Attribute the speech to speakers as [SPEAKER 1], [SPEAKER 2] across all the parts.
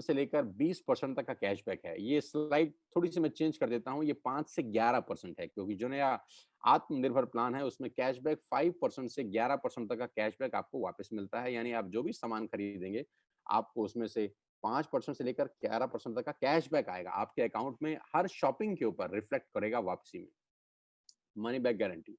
[SPEAKER 1] से लेकर 20% तक का कैशबैक है। ये स्लाइड थोड़ी-सी मैं चेंज कर देता हूँ, ये 5 से 11% है, क्योंकि जो नया आत्मनिर्भर प्लान है उसमें कैशबैक 5% से 11% तक का कैशबैक आपको वापस मिलता है। यानी आप जो भी सामान खरीदेंगे, आपको उसमें से 5% से लेकर 11% तक का कैशबैक आएगा। आपके अकाउंट में हर शॉपिंग के ऊपर रिफ्लेक्ट करेगा वापसी में। Money back guarantee,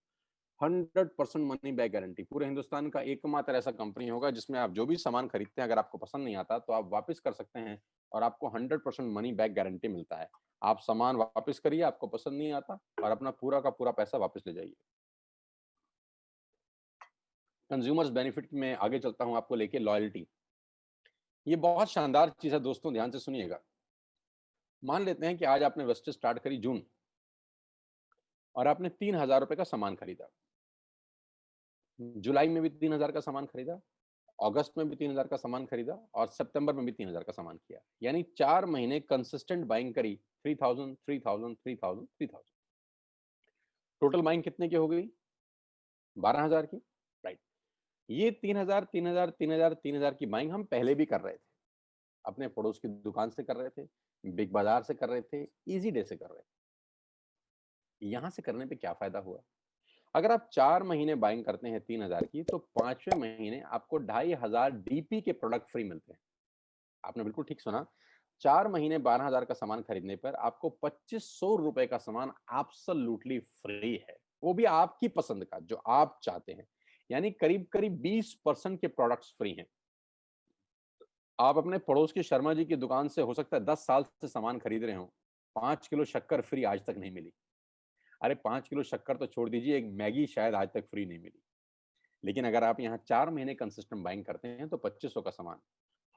[SPEAKER 1] 100% money back guarantee. पूरे हिंदुस्तान का एकमात्र ऐसा कंपनी होगा जिसमें आप जो भी सामान खरीदते हैं, अगर आपको पसंद नहीं आता तो आप वापस कर सकते हैं और आपको 100% मनी बैक गारंटी मिलता है। आप सामान वापस करिए, आपको पसंद नहीं आता और अपना पूरा का पूरा पैसा वापस ले जाइए। कंज्यूमर्स बेनिफिट में आगे चलता हूँ आपको लेके, लॉयल्टी। ये बहुत शानदार चीज़ है दोस्तों, ध्यान से सुनिएगा। मान लेते हैं कि आज आपने वेस्टेज स्टार्ट करी जून और आपने 3000 रुपए का सामान खरीदा। जुलाई में भी 3000 का सामान खरीदा, अगस्त में भी 3000 का सामान खरीदा और सितंबर में भी 3000 का सामान किया। यानी 4 महीने कंसिस्टेंट बाइंग करी, 3000 3000 3000 3000। टोटल बाइंग कितने की हो गई? 12000 की, राइट। ये 3000 3000 3000 3000 की बाइंग हम पहले भी कर रहे थे। अपने पड़ोस की दुकान से कर रहे थे, बिग बाजार से कर रहे थे, इजी डे से कर रहे थे। यहाँ से करने पे क्या फायदा हुआ? अगर आप 4 महीने बाइंग करते हैं 3000 की, तो 5वें महीने आपको 2500 डीपी के प्रोडक्ट फ्री मिलते हैं। आपने बिल्कुल ठीक सुना। 4 महीने 12,000 का सामान खरीदने पर आपको 2500 रुपए का सामान एब्सोल्युटली फ्री है। वो भी आपकी पसंद का, जो आप चाहते हैं। यानी करीब-करीब 20% के प्रोडक्ट्स फ्री हैं। आप अपने पड़ोस के शर्मा जी की दुकान से हो सकता है 10 साल से सामान खरीद रहे हो। 5 किलो शक्कर फ्री आज तक नहीं मिली। अरे 5 किलो शक्कर तो छोड़ दीजिए, एक मैगी शायद आज तक फ्री नहीं मिली। लेकिन अगर आप यहाँ 4 महीने कंसिस्टेंट बाइंग करते हैं तो 2500 का सामान।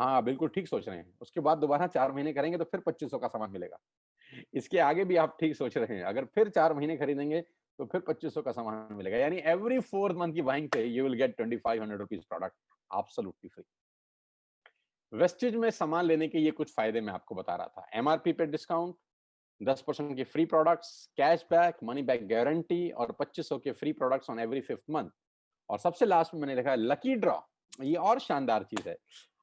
[SPEAKER 1] हाँ, बिल्कुल ठीक सोच रहे हैं। उसके बाद दोबारा 4 महीने करेंगे तो फिर 2500 का सामान मिलेगा। इसके आगे भी आप ठीक सोच रहे हैं। अगर फिर 4 महीने खरीदेंगे तो फिर 2500 का सामान मिलेगा। यानी एवरी 4th मंथ की बाइंग पे you will get 2500 rupees product absolutely free. Wastage में सामान लेने के ये कुछ फायदे मैं आपको बता रहा था। एमआरपी पे डिस्काउंट, 10% के free products, cashback, money back guarantee और 2500 के free products on every 5th month. और सबसे लास्ट में मैंने लिखा है लकी ड्रॉ। ये और शानदार चीज है।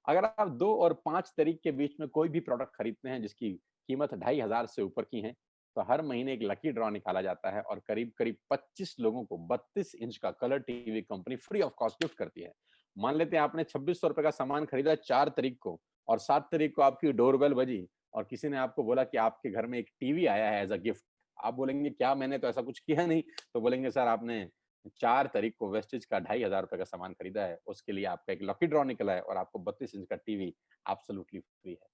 [SPEAKER 1] अगर आप 2 और 5 तारीख के बीच में कोई भी प्रोडक्ट खरीदते हैं जिसकी कीमत 2500 से ऊपर की है, तो हर महीने एक लकी ड्रॉ निकाला जाता है और करीब-करीब 25 लोगों को 32 इंच का colour TV company free of cost gift करती है। मान लेते हैं आपने 2600 रुपए का सामान खरीदा 4 तारीख को और 7 तारीख को आपकी डोरबेल बजी और किसी ने आपको बोला कि आपके घर में एक टीवी आया है एज़ अ गिफ्ट। आप बोलेंगे क्या, मैंने तो ऐसा कुछ किया नहीं। तो बोलेंगे सर आपने 4 तारीख को वेस्टेज का 2500 रुपए का सामान खरीदा है, उसके लिए आपका एक लकी ड्रॉ निकला है और आपको 32 इंच का टीवी एब्सोल्युटली फ्री है।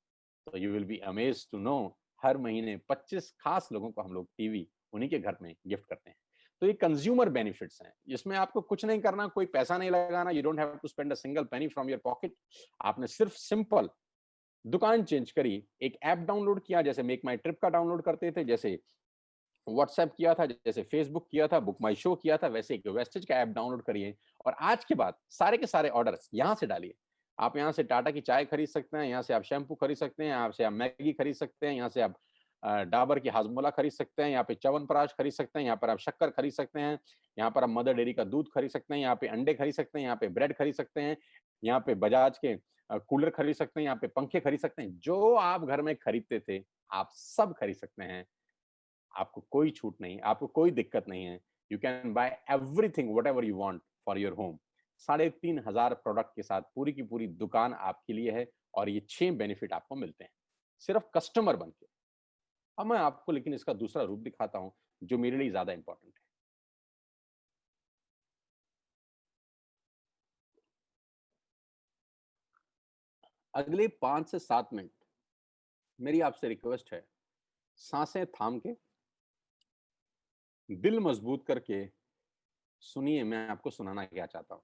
[SPEAKER 1] तो you will be amazed to know, हर महीने 25 खास लोगों को हम लोग टीवी उन्हीं के घर में गिफ्ट करते हैं। तो ये कंज्यूमर बेनिफिट्स हैं। इसमें आपको कुछ नहीं करना, कोई पैसा नहीं लगाना, you don't have to spend a single penny from your pocket. आपने सिर्फ सिंपल दुकान चेंज करी, एक ऐप डाउनलोड किया, जैसे मेक माई ट्रिप का डाउनलोड करते थे, जैसे व्हाट्सएप किया था, जैसे फेसबुक किया था, बुक माई शो किया था, वैसे एक वेस्टेज का ऐप डाउनलोड करिए और आज के बाद सारे के सारे ऑर्डर यहाँ से डालिए। आप यहाँ से टाटा की चाय खरीद सकते हैं, यहाँ से आप शैम्पू खरीद सकते हैं, यहाँ से आप मैगी खरीद सकते हैं, यहाँ से आप डाबर की हाजमोला खरीद सकते हैं, यहाँ पे च्यवनप्राश खरीद सकते हैं, यहाँ पर आप शक्कर खरीद सकते हैं, यहाँ पर आप मदर डेयरी का दूध खरीद सकते हैं, यहाँ पे अंडे खरीद सकते हैं, यहाँ पे ब्रेड खरीद सकते हैं, यहाँ पे बजाज के कूलर खरीद सकते हैं, यहाँ पे पंखे खरीद सकते हैं। जो आप घर में खरीदते थे, आप सब खरीद सकते हैं। आपको कोई छूट नहीं, आपको कोई दिक्कत नहीं है। You can buy everything whatever you want for your home. 3500 product के साथ पूरी की पूरी दुकान आपके लिए है और ये 6 बेनिफिट आपको मिलते हैं, सिर्फ कस्टमर बन के। अब मैं आपको लेकिन इसका दूसरा रूप दिखाता हूँ, जो मेरे लिए ज़्यादा इम्पोर्टेंट है। अगले 5 से 7 मिनट मेरी आपसे रिक्वेस्ट है, साँसें थाम के, दिल मजबूत करके सुनिए मैं आपको सुनाना क्या चाहता हूँ।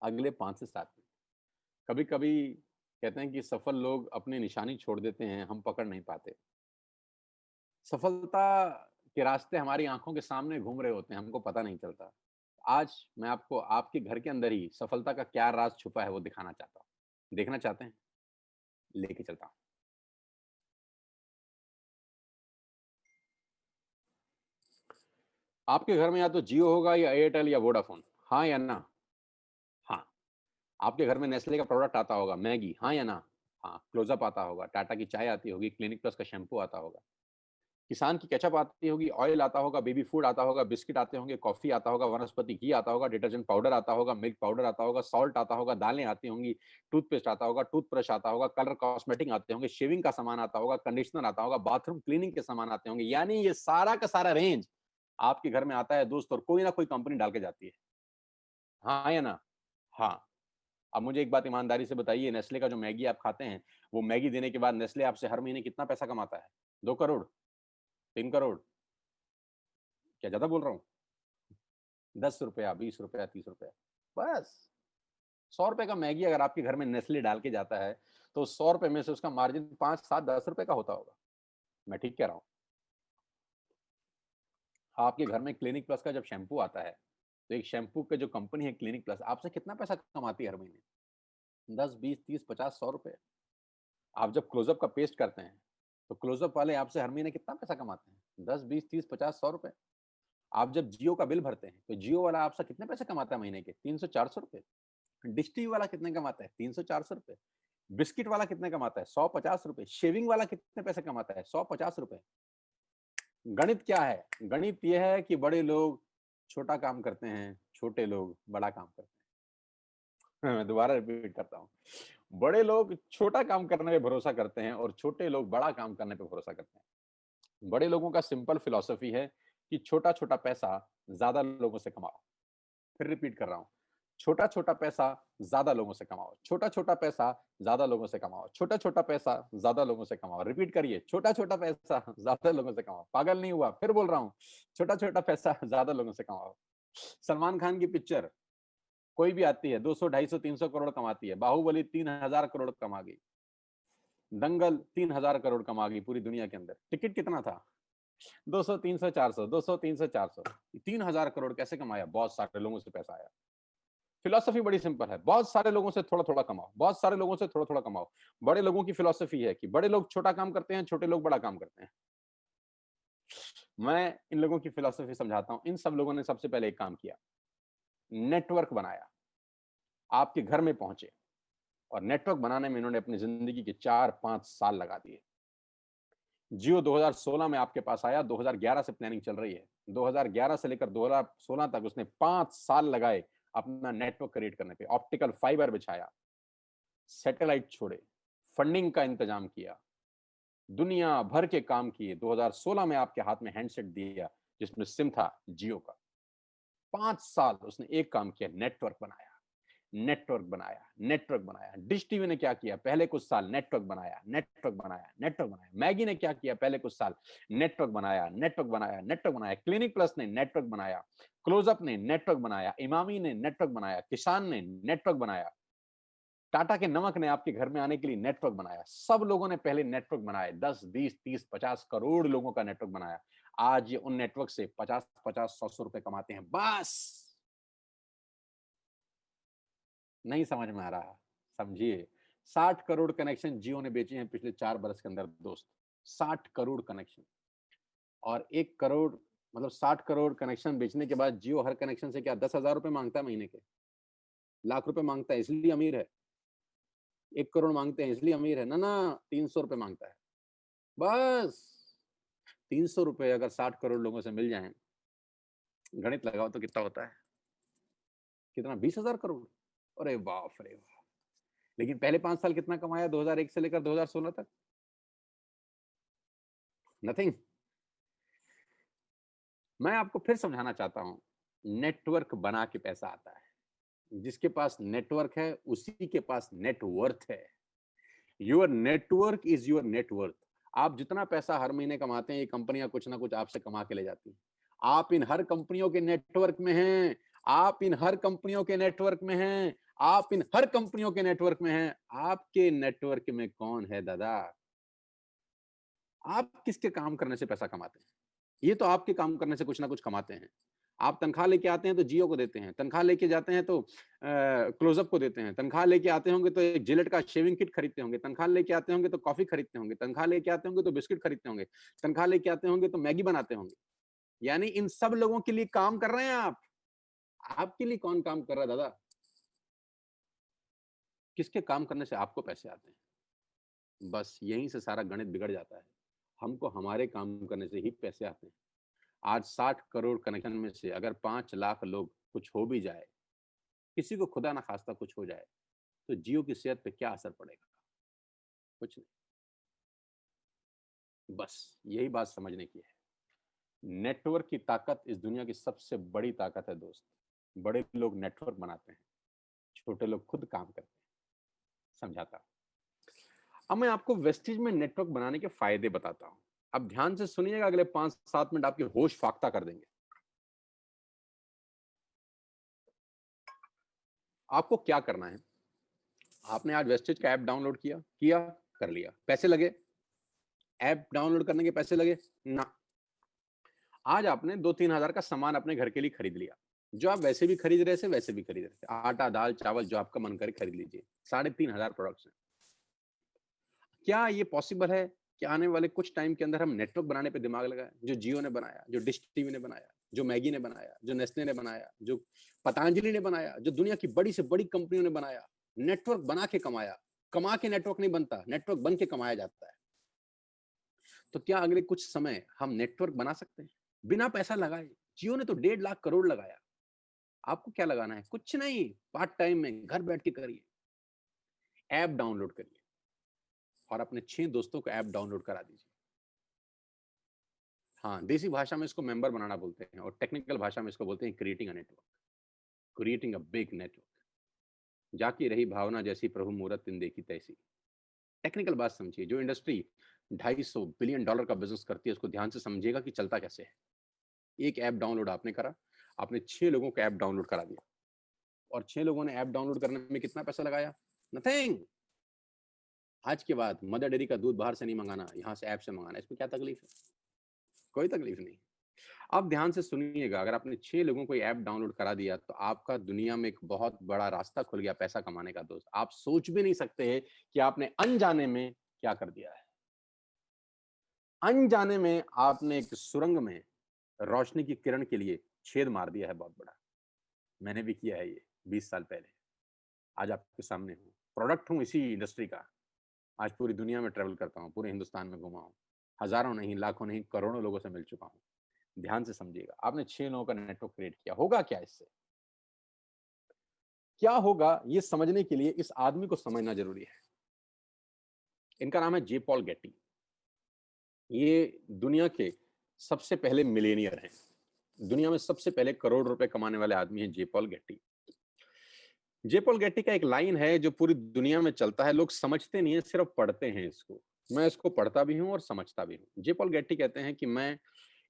[SPEAKER 1] अगले 5 से 7 मिनट। कभी-कभी कहते हैं कि सफल लोग अपनी निशानी छोड़ देते हैं, हम पकड़ नहीं पाते। सफलता के रास्ते हमारी आँखों के सामने घूम रहे होते हैं, हमको पता नहीं चलता। आज मैं आपको आपके घर के अंदर ही सफलता का क्या राज़ छुपा है वो दिखाना चाहता हूँ। देखना चाहते हैं? लेके चलता हूँ। आपके घर में या तो जियो होगा या एयरटेल या वोडाफ़ोन, हाँ या ना? हाँ। आपके घर में नेस्ले का प्रोडक्ट आता होगा, मैगी, हाँ या ना? हाँ, क्लोजअप आता होगा, टाटा की चाय आती होगी, क्लिनिक प्लस का शैम्पू आता होगा, किसान की केचअप आती होगी, ऑयल आता होगा, बेबी फूड आता होगा, बिस्किट आते होंगे, कॉफी आता होगा, वनस्पति घी आता होगा, डिटर्जेंट पाउडर आता होगा, मिल्क पाउडर आता होगा, सॉल्ट आता होगा, दालें आती होंगी, टूथपेस्ट आता होगा, टूथब्रश आता होगा, कलर कॉस्मेटिक आते होंगे, शेविंग का सामान आता होगा, कंडीशनर आता होगा, बाथरूम क्लीनिंग के सामान आते होंगे। यानी ये सारा का सारा रेंज आपके घर में आता है दोस्त, और कोई ना कोई कंपनी डाल के जाती है। हाँ या ना? हाँ। अब मुझे एक बात ईमानदारी से बताइए, नेस्ले का जो मैगी आप खाते हैं, वो मैगी देने के बाद नेस्ले आपसे हर महीने कितना पैसा कमाता है? 2 करोड़? 3 करोड़? क्या ज़्यादा बोल रहा हूँ? ₹10, ₹20, ₹30, बस। ₹100 का मैगी अगर आपके घर में नेस्ले डाल के जाता है, तो ₹100 में से उसका मार्जिन 5, 7, ₹10 का होता होगा। मैं ठीक कह रहा हूँ। आपके घर में क्लिनिक प्लस का जब शैम्पू आता है, तो एक शैम्पू के जो कंपनी है क्लिनिक प्लस, आपसे कितना पैसा कमाती है हर महीने? 10, 20, 30, 50, ₹100। आप जब क्लोज़अप का पेस्ट करते हैं, तो क्लोज़अप वाले आपसे हर महीने कितना पैसा कमाते हैं? 10, 20, 30, 50, ₹100। आप जब जियो का बिल भरते हैं, तो जियो वाला आपसे कितने पैसे कमाता है महीने के? ₹300, ₹400। डिश टीवी वाला कितने कमाता है? ₹300, ₹400। बिस्किट वाला कितने कमाता है? ₹100, ₹50। शेविंग वाला कितने पैसे कमाता है? ₹100, ₹50। गणित क्या है? गणित ये है कि बड़े लोग छोटा काम करते हैं, छोटे लोग बड़ा काम करते हैं। मैं दोबारा रिपीट करता हूँ। बड़े लोग छोटा काम करने पे भरोसा करते हैं और छोटे लोग बड़ा काम करने पे भरोसा करते हैं। बड़े लोगों का सिंपल फिलॉसफी है कि छोटा-छोटा पैसा ज़्यादा लोगों से कमाओ। फिर रिपीट कर रहा हूँ। छोटा-छोटा पैसा ज़्यादा लोगों से कमाओ, छोटा-छोटा पैसा ज़्यादा लोगों से कमाओ, छोटा-छोटा पैसा ज़्यादा लोगों से कमाओ। रिपीट करिए, छोटा-छोटा पैसा ज़्यादा लोगों से कमाओ। पागल नहीं हुआ, फिर बोल रहा हूँ, छोटा-छोटा पैसा ज़्यादा लोगों से कमाओ। सलमान खान की पिक्चर कोई भी आती है, 200, 250, 300 करोड़ कमाती है। बाहुबली 3000 करोड़ कमा गई। दंगल 3000 करोड़ कमा गई पूरी दुनिया के अंदर। टिकट कितना था? 200, 300, 400, 200, 300, 400। 3000 करोड़ कैसे कमाया? बहुत सारे लोगों से पैसा आया। फिलॉसफी बड़ी सिंपल है, बहुत सारे लोगों से थोड़ा-थोड़ा कमाओ, बहुत सारे लोगों से थोड़ा-थोड़ा कमाओ। बड़े लोगों की फिलॉसफी है कि बड़े लोग छोटा काम करते हैं, छोटे लोग बड़ा काम करते हैं। मैं इन लोगों की फिलॉसफी समझाता हूँ। इन सब लोगों ने सबसे पहले एक काम किया, नेटवर्क बनाया, आपके घर में पहुँचे और नेटवर्क बनाने में इन्होंने अपनी ज़िंदगी के 4-5 साल लगा दिए। जियो 2016 में आपके पास आया, 2011 से प्लानिंग चल रही है। 2011 से लेकर 2016 तक उसने 5 साल लगाए अपना नेटवर्क क्रिएट करने पे, ऑप्टिकल फाइबर बिछाया, सैटेलाइट छोड़े, फंडिंग का इंतजाम किया, दुनिया भर के काम किए। 2016 में आपके हाथ में हैंडसेट दिया जिसमें सिम था जियो का। 5 साल उसने एक काम किया, नेटवर्क बनाया, नेटवर्क बनाया, नेटवर्क बनाया। डिश टीवी ने क्या किया? पहले कुछ साल नेटवर्क बनाया, नेटवर्क बनाया, नेटवर्क बनाया। मैगी ने क्या किया? पहले कुछ साल नेटवर्क बनाया, नेटवर्क बनाया, नेटवर्क बनाया। क्लिनिक प्लस ने नेटवर्क बनाया, क्लोजअप ने नेटवर्क बनाया, इमामी ने नेटवर्क बनाया, किसान ने नेटवर्क बनाया, टाटा के नमक ने आपके घर में आने के लिए नेटवर्क बनाया। सब लोगों ने पहले नेटवर्क बनाए, 10, 20, 30, 50 करोड़ लोगों का नेटवर्क बनाया। आज ये उन नेटवर्क से 50-50, 100-100 रुपए कमाते हैं। बस नहीं समझ में आ रहा, समझिए। 60 करोड़ कनेक्शन जियो ने बेचे हैं पिछले 4 बरस के अंदर दोस्त। 60 करोड़ कनेक्शन, और 1 करोड़ मतलब 60 करोड़ कनेक्शन बेचने के बाद जियो हर कनेक्शन से क्या 10,000 रुपए मांगता है महीने के? लाख रुपए मांगता है इसलिए अमीर है। 1 करोड़ मांगते हैं इसलिए अमीर है। ना, ना, 300 रुपए मांगता है। बस 300 रुपए अगर 60 करोड़ लोगों से मिल जाएँ, गणित लगाओ तो कितना होता है? कितना 20,000 करोड़? अरे बाप रे बाप! लेकिन पहले 5 साल कितना कमाया 2001 से लेकर 2016 तक? नथिंग। मैं आपको फिर समझाना चाहता हूँ, नेटवर्क बना के पैसा आता है। जिसके पास नेटवर्क है, उसी के पास नेट वर्थ है। Your network is your net worth. आप जितना पैसा हर महीने कमाते हैं, ये कंपनियाँ कुछ ना कुछ आपसे कमा के ले जाती हैं। आप इन हर कंपनियों के नेटवर्क में हैं, आप इन हर कंपनियों के नेटवर्क में हैं, आप इन हर कंपनियों के नेटवर्क में हैं। आपके नेटवर्क में कौन है दादा? आप किसके काम करने से पैसा कमाते हैं? ये तो आपके काम करने से कुछ ना कुछ कमाते हैं। आप तनख्वाह लेके आते हैं तो जियो को देते हैं, तनख्वाह लेके जाते हैं तो क्लोज़अप को देते हैं, तनख्वाह लेके आते होंगे तो एक जिलेट का शेविंग किट खरीदते होंगे, तनख्वाह लेके आते होंगे तो कॉफ़ी खरीदते होंगे, तनख्वाह लेके आते होंगे तो बिस्किट खरीदते होंगे, तनख्वाह लेके आते होंगे तो मैगी बनाते होंगे। यानी इन सब लोगों के लिए काम कर रहे हैं आप। आपके लिए कौन काम कर रहा है दादा? किसके काम करने से आपको पैसे आते हैं? बस यहीं से सारा गणित बिगड़ जाता है। हमको हमारे काम करने से ही पैसे आते हैं। आज 60 करोड़ कनेक्शन में से अगर 5 लाख लोग कुछ हो भी जाए, किसी को खुदा ना खास्ता कुछ हो जाए, तो जियो की सेहत पे क्या असर पड़ेगा? कुछ नहीं। बस यही बात समझने की है। नेटवर्क की ताकत इस दुनिया की सबसे बड़ी ताकत है दोस्त। बड़े लोग नेटवर्क बनाते हैं, छोटे लोग खुद काम करते हैं। समझाता। अब मैं आपको वेस्टिज में नेटवर्क बनाने के फायदे बताता हूं। अब ध्यान से सुनिएगा, अगले 5-7 मिनट आपके होश फाख्ता कर देंगे। आपको क्या करना है? आपने आज वेस्टिज का ऐप डाउनलोड किया कर लिया। पैसे लगे? ऐप डाउनलोड करने के पैसे लगे ना। आज आपने 2-3 हजार का सामान अपने घर के लिए खरीद लिया, जो आप वैसे भी खरीद रहे थे, वैसे भी खरीद रहे थे। आटा, दाल, चावल, जो आपका मन करे खरीद लीजिए। 3,500 प्रोडक्ट्स हैं। क्या ये पॉसिबल है कि आने वाले कुछ टाइम के अंदर हम नेटवर्क बनाने पे दिमाग लगाएं? जो जियो ने बनाया, जो डिश टीवी ने बनाया, जो मैगी ने बनाया, जो नेस्ले ने बनाया, जो पतंजलि ने बनाया, जो दुनिया की बड़ी से बड़ी कंपनियों ने बनाया। नेटवर्क बना के कमाया। कमा के नेटवर्क नहीं बनता, नेटवर्क बन के कमाया जाता है। तो क्या अगले कुछ समय हम नेटवर्क बना सकते हैं बिना पैसा लगाए? जियो ने तो 1.5 लाख करोड़ लगाया। आपको क्या लगाना है? कुछ नहीं। पार्ट टाइम में घर बैठ के करिए। ऐप डाउनलोड करिए और अपने 6 दोस्तों को ऐप डाउनलोड करा दीजिए। हाँ, देसी भाषा में इसको मेंबर बनाना बोलते हैं और टेक्निकल भाषा में इसको बोलते हैं creating a network, creating a big network. जाकी रही भावना जैसी प्रभु मूरत तिन देखी तैसी। टेक्निकल बात समझिए। जो इंडस्ट्री 250 बिलियन डॉलर का बिजनेस करती है, उसको ध्यान से समझिएगा कि चलता कैसे है। एक ऐप डाउनलोड आपने करा, आपने 6 लोगों को ऐप डाउनलोड करा दिया और 6 लोगों ने ऐप डाउनलोड करने में कितना पैसा लगाया? नथिंग। आज के बाद मदर डेयरी का दूध बाहर से नहीं मंगाना, यहाँ से ऐप से मंगाना। इसमें क्या तकलीफ है? कोई तकलीफ नहीं। अब ध्यान से सुनिएगा, अगर आपने 6 लोगों को ऐप डाउनलोड करा दिया, तो आपका दुनिया में एक बहुत बड़ा रास्ता खुल गया पैसा कमाने का दोस्त। आप सोच भी नहीं सकते हैं कि आपने अनजाने में क्या कर दिया है। अनजाने में आपने एक सुरंग में रोशनी की किरण के लिए छेद मार दिया है बहुत बड़ा। मैंने भी किया है ये 20 साल पहले। आज आपके सामने हूँ। प्रोडक्ट हूँ इसी इंडस्ट्री का। आज पूरी दुनिया में ट्रैवल करता हूँ, पूरे हिंदुस्तान में घुमा हूँ। हजारों नहीं, लाखों नहीं, करोड़ों लोगों से मिल चुका हूँ। ध्यान से समझिएगा, आपने 6 लोगों का नेटवर्क क्रिएट किया। होगा क्या इससे? क्या होगा ये समझने के लिए इस आदमी को समझना जरूरी है। इनका नाम है जे पॉल गेटी। ये दुनिया के सबसे पहले मिलेनियर हैं। दुनिया में सबसे पहले करोड़ रुपए कमाने वाले आदमी हैं जे पॉल गेटी। जे पॉल गेटी का एक लाइन है जो पूरी दुनिया में चलता है। लोग समझते नहीं है, सिर्फ पढ़ते हैं इसको। मैं इसको पढ़ता भी हूं और समझता भी हूं। जे पॉल गेटी कहते हैं कि मैं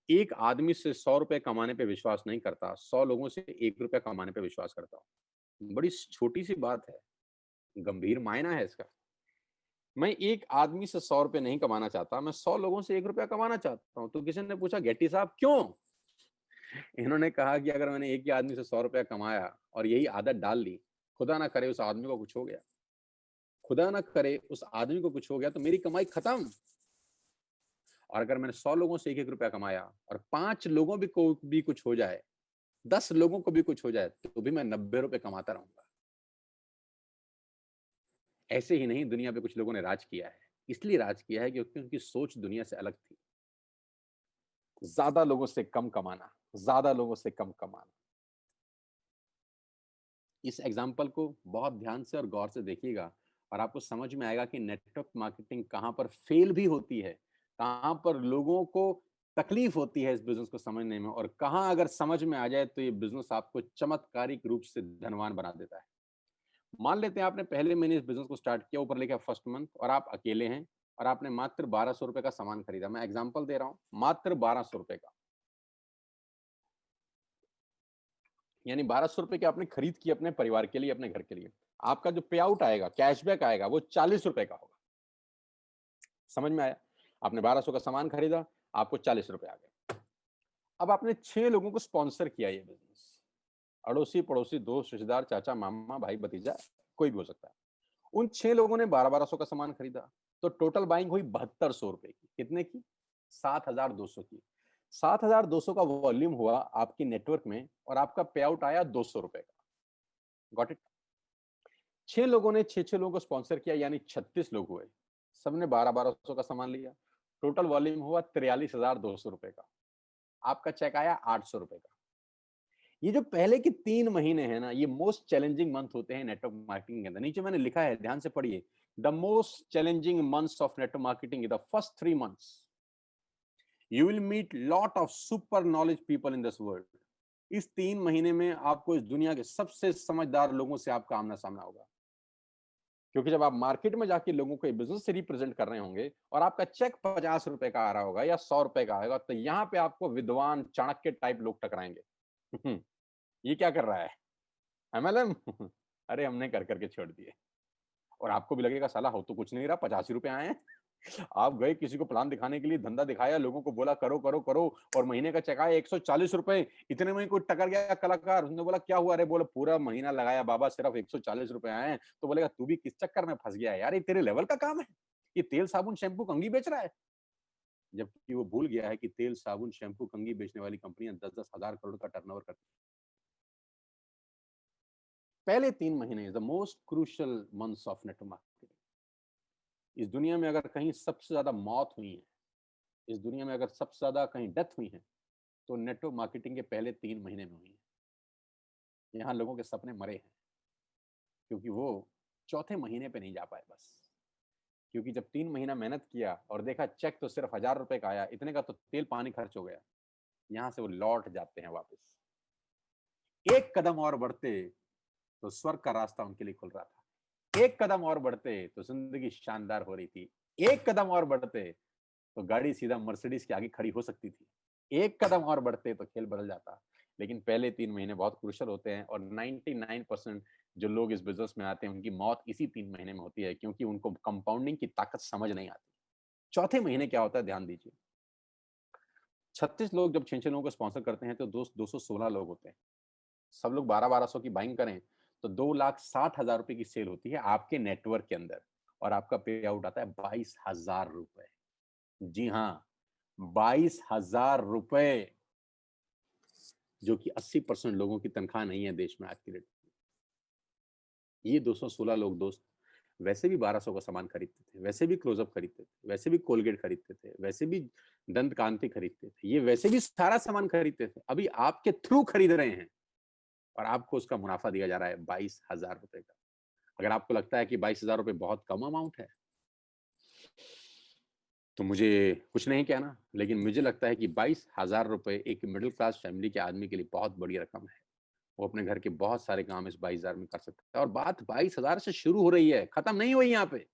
[SPEAKER 1] एक आदमी से 100 रुपए कमाने पे विश्वास नहीं करता, 100 लोगों से 1 रुपया कमाने पे विश्वास करता हूँ। बड़ी छोटी सी बात है, गंभीर मायना है इसका। मैं एक आदमी से 100 रुपए नहीं कमाना चाहता, मैं 100 लोगों से 1 रुपया कमाना चाहता हूँ। तो किसी ने पूछा, गेट्टी साहब क्यों? इन्होंने कहा कि अगर मैंने एक ही आदमी से 100 रुपया कमाया और यही आदत डाल ली, खुदा ना करे उस आदमी को कुछ हो गया, खुदा ना करे उस आदमी को कुछ हो गया, तो मेरी कमाई खत्म। और अगर मैंने 100 लोगों से 1-1 रुपया कमाया और 5 लोगों भी को भी कुछ हो जाए, 10 लोगों को भी कुछ हो जाए, तो भी मैं 90 रुपए कमाता रहूंगा। ऐसे ही नहीं, दुनिया पे कुछ लोगों ने राज किया है। इसलिए राज किया है क्योंकि उनकी सोच दुनिया से अलग थी। ज्यादा लोगों से कम कमाना, ज्यादा लोगों से कम कमाना। इस एग्जाम्पल को बहुत ध्यान से और गौर से देखिएगा और आपको समझ में आएगा कि नेटवर्क मार्केटिंग कहां पर फेल भी होती है, कहां पर लोगों को तकलीफ होती है इस बिजनेस को समझने में, और कहां अगर समझ में आ जाए तो ये बिजनेस आपको चमत्कारिक रूप से धनवान बना देता है। मान लेते हैं आपने पहले महीने इस बिजनेस को स्टार्ट किया, ऊपर लिखा फर्स्ट मंथ, और आप अकेले हैं और आपने मात्र 1200 रुपए का सामान खरीदा। मैं एग्जाम्पल दे रहा हूं, मात्र 1200 रुपए का। यानी 1200 रुपए की आपने खरीद की अपने परिवार के लिए, अपने घर के लिए। आपका जो पे आउट आएगा, कैशबैक आएगा, वो 40 रुपए का होगा। समझ में आया? आपने 1200 का सामान खरीदा, आपको 40 रुपए आ गए। अब आपने 6 लोगों को स्पॉन्सर किया ये बिजनेस। अड़ोसी पड़ोसी, दोस्त रिश्तेदार, चाचा मामा भाई भतीजा, कोई भी हो सकता है। उन 6 लोगों ने 1200 का सामान खरीदा, तो टोटल बाइंग हुई 7200 रुपए की। कितने की? 7200 की। 7200 का वॉल्यूम हुआ आपकी नेटवर्क में और आपका पे आउट आया 200 रुपए का। Got it? 6 लोगों ने 6 लोगों को स्पॉन्सर किया, यानी 36 लोग हुए। सबने 1200 का सामान लिया, टोटल वॉल्यूम हुआ 43,200 रुपए का, आपका चेक आया 800 रुपए का। ये जो पहले के 3 महीने हैं ना, ये मोस्ट चैलेंजिंग मंथ होते हैं नेटवर्क मार्केटिंग के अंदर। नीचे मैंने लिखा है, ध्यान से पढ़िए, the most challenging months of network marketing the first 3 months. You will meet lot of super knowledge people in this world. इस 3 महीने में आपको इस दुनिया के सबसे समझदार लोगों से आपका आमना सामना होगा, क्योंकि जब आप मार्केट में जाके लोगों को बिजनेस से रिप्रेजेंट कर रहे होंगे और आपका चेक 50 रुपए का आ रहा होगा या 100 रुपए का आएगा, तो यहाँ पे आपको विद्वान चाणक्य टाइप लोग टकराएंगे। ये क्या कर रहा है, एमएलएम। अरे हमने कर करके छोड़ दिए। और आपको भी लगेगा साला हो तो कुछ नहीं रहा, 85 रुपए आए हैं। आप गए किसी को प्लान दिखाने के लिए, धंधा दिखाया, लोगों को बोला करो करो करो, और महीने का चेक आया 140 रुपए। इतने में कोई टकर गया कलाकार, उसने बोला क्या हुआ, अरे बोला पूरा महीना लगाया बाबा, सिर्फ 140 रुपए आए हैं। तो बोलेगा तू भी किस चक्कर में फंस गया यार, ये तेरे लेवल का काम है, ये तेल साबुन शैम्पू कंघी बेच रहा है। जबकि वो भूल गया है कि तेल साबुन शैम्पू कंघी बेचने वाली कंपनियां 10-10 हजार करोड़ का टर्नओवर करती हैं। पहले 3 महीने the most crucial months of network marketing. इस दुनिया में अगर कहीं सबसे ज्यादा मौत हुई है, इस दुनिया में अगर सबसे ज्यादा कहीं डेथ हुई है, तो नेटवर्क मार्केटिंग के पहले 3 महीने में हुई है। यहाँ लोगों के सपने मरे हैं, क्योंकि वो चौथे महीने पे नहीं जा पाए बस। क्योंकि जब 3 महीना मेहनत किया और देखा चेक तो सिर्फ 1000 रुपए का आया, इतने का तो तेल पानी खर्च हो गया, यहाँ से वो लौट जाते हैं वापस। एक कदम और बढ़ते तो स्वर्ग का रास्ता उनके लिए खुल रहा था। एक कदम और बढ़ते तो जिंदगी शानदार हो रही थी। एक कदम और बढ़ते तो गाड़ी सीधा मर्सिडीज के आगे खड़ी हो सकती थी। एक कदम और बढ़ते तो खेल बदल जाता। लेकिन पहले 3 महीने बहुत क्रूशल होते हैं, और 99% जो लोग इस बिजनेस में आते हैं उनकी मौत इसी 3 महीने में होती है, क्योंकि उनको कंपाउंडिंग की ताकत समझ नहीं आती। चौथे महीने क्या होता है, ध्यान दीजिए। 36 लोग जब 6-6 लोगों को स्पॉन्सर करते हैं तो 216 लोग होते हैं। सब लोग 1200 की बाइंग करें तो 2,60,000 रुपए की सेल होती है आपके नेटवर्क के अंदर, और आपका पे आउट आता है 22,000 रुपए। जी हाँ, 22,000 रुपए, जो कि 80% लोगों की तनख्वाह नहीं है देश में आज की डेट में। ये 216 लोग दोस्त वैसे भी 1200 का सामान खरीदते थे, वैसे भी क्लोजअप खरीदते थे, वैसे भी कोलगेट खरीदते थे, वैसे भी दंत कांति खरीदते थे, ये वैसे भी सारा सामान खरीदते थे, अभी आपके थ्रू खरीद रहे हैं, और आपको उसका मुनाफा दिया जा रहा है 22,000 रुपए का। अगर आपको लगता है कि 22,000 रुपए बहुत कम अमाउंट है, तो मुझे कुछ नहीं कहना, लेकिन मुझे लगता है कि 22,000 रुपए एक मिडिल क्लास फैमिली के आदमी के लिए बहुत बड़ी रकम है। वो अपने घर के बहुत सारे काम इस 22,000 में कर सकता है, और बात 22,000 से शुरू हो रही है, खत्म नहीं हुई यहाँ पे।